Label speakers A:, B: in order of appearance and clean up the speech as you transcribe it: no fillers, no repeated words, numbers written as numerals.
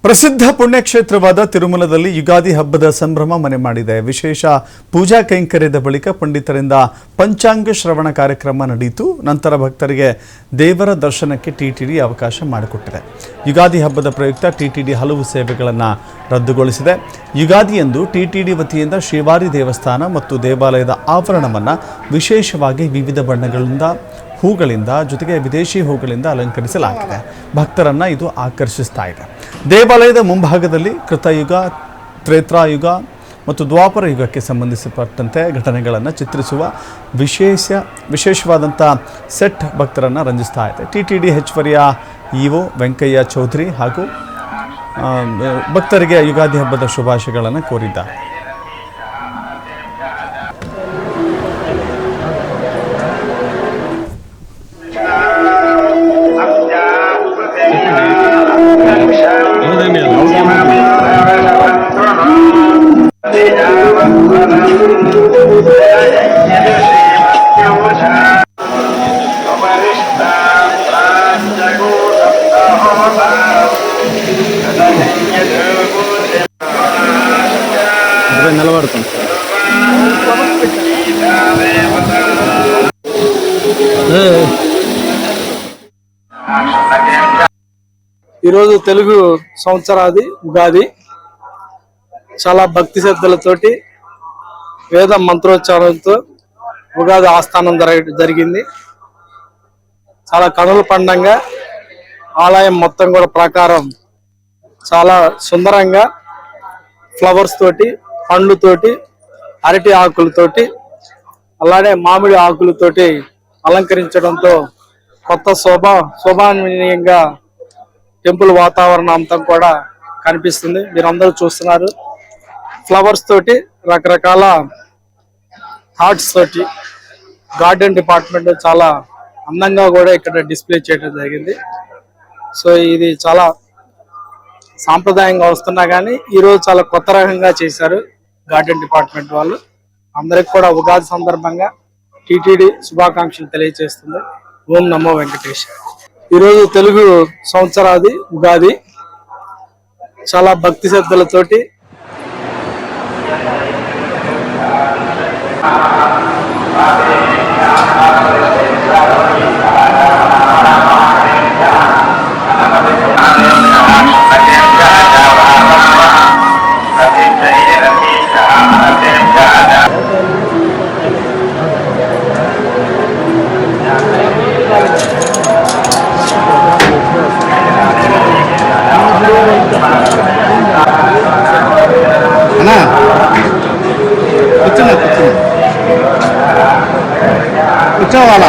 A: ಪ್ರಸಿದ್ಧ ಪುಣ್ಯಕ್ಷೇತ್ರವಾದ ತಿರುಮಲದಲ್ಲಿ ಯುಗಾದಿ ಹಬ್ಬದ ಸಂಭ್ರಮ ಮನೆ ಮಾಡಿದೆ. ವಿಶೇಷ ಪೂಜಾ ಕೈಂಕರ್ಯದ ಬಳಿಕ ಪಂಡಿತರಿಂದ ಪಂಚಾಂಗ ಶ್ರವಣ ಕಾರ್ಯಕ್ರಮ ನಡೆಯಿತು. ನಂತರ ಭಕ್ತರಿಗೆ ದೇವರ ದರ್ಶನಕ್ಕೆ ಟಿಟಿಡಿ ಅವಕಾಶ ಮಾಡಿಕೊಟ್ಟಿದೆ. ಯುಗಾದಿ ಹಬ್ಬದ ಪ್ರಯುಕ್ತ ಟಿಟಿಡಿ ಹಲವು ಸೇವೆಗಳನ್ನು ರದ್ದುಗೊಳಿಸಿದೆ. ಯುಗಾದಿಯಂದು ಟಿಟಿಡಿ ವತಿಯಿಂದ ಶ್ರೀವಾರಿ ದೇವಸ್ಥಾನ ಮತ್ತು ದೇವಾಲಯದ ಆವರಣವನ್ನು ವಿಶೇಷವಾಗಿ ವಿವಿಧ ಬಣ್ಣಗಳಿಂದ ಹೂಗಳಿಂದ ಜೊತೆಗೆ ವಿದೇಶಿ ಹೂಗಳಿಂದ ಅಲಂಕರಿಸಲಾಗಿದೆ. ಭಕ್ತರನ್ನು ಇದು ಆಕರ್ಷಿಸ್ತಾ ಇದೆ. ದೇವಾಲಯದ ಮುಂಭಾಗದಲ್ಲಿ ಕೃತಯುಗ, ತ್ರೇತಾಯುಗ ಮತ್ತು ದ್ವಾಪರ ಯುಗಕ್ಕೆ ಸಂಬಂಧಿಸಲ್ಪಟ್ಟಂತೆ ಘಟನೆಗಳನ್ನು ಚಿತ್ರಿಸುವ ವಿಶೇಷವಾದಂಥ ಸೆಟ್ ಭಕ್ತರನ್ನು ರಂಜಿಸ್ತಾ ಇದೆ. ಟಿಟಿಡಿ ಹೆಚ್ಚುವರಿಯ ಇಒ ವೆಂಕಯ್ಯ ಚೌಧರಿ ಹಾಗೂ ಭಕ್ತರಿಗೆ ಯುಗಾದಿ ಹಬ್ಬದ ಶುಭಾಶಯಗಳನ್ನು ಕೋರಿದ್ದಾರೆ.
B: ఈరోజు తెలుగు సంవత్సరాది ఉగాది చాలా భక్తి శ్రద్ధలతోటి వేద మంత్రోచ్చారణతో ఉగాది ఆస్థానం జరిగింది. చాలా కనుల పండంగా ఆలయం మొత్తం కూడా ప్రాకారం చాలా సుందరంగా ఫ్లవర్స్ తోటి, పండ్లతోటి, అరటి ఆకులతోటి, అలానే మామిడి ఆకులతోటి అలంకరించడంతో కొత్త శోభానీయంగా టెంపుల్ వాతావరణం అంతా కూడా కనిపిస్తుంది. మీరందరూ చూస్తున్నారు. ఫ్లవర్స్ తోటి, రకరకాల థాట్స్ తోటి గార్డెన్ డిపార్ట్మెంట్ చాలా అందంగా కూడా ఇక్కడ డిస్ప్లే చేయడం జరిగింది. సో ఇది చాలా సాంప్రదాయంగా వస్తున్నా కానీ ఈరోజు చాలా కొత్త రకంగా చేశారు గార్డెన్ డిపార్ట్మెంట్ వాళ్ళు. అందరికి కూడా ఉగాది సందర్భంగా టిటిడి శుభాకాంక్షలు తెలియజేస్తుంది. ఓం నమో వెంకటేశ. ఈరోజు తెలుగు సంవత్సరాది ఉగాది చాలా భక్తి శ్రద్ధలతోటి
C: కూర్చోవాలా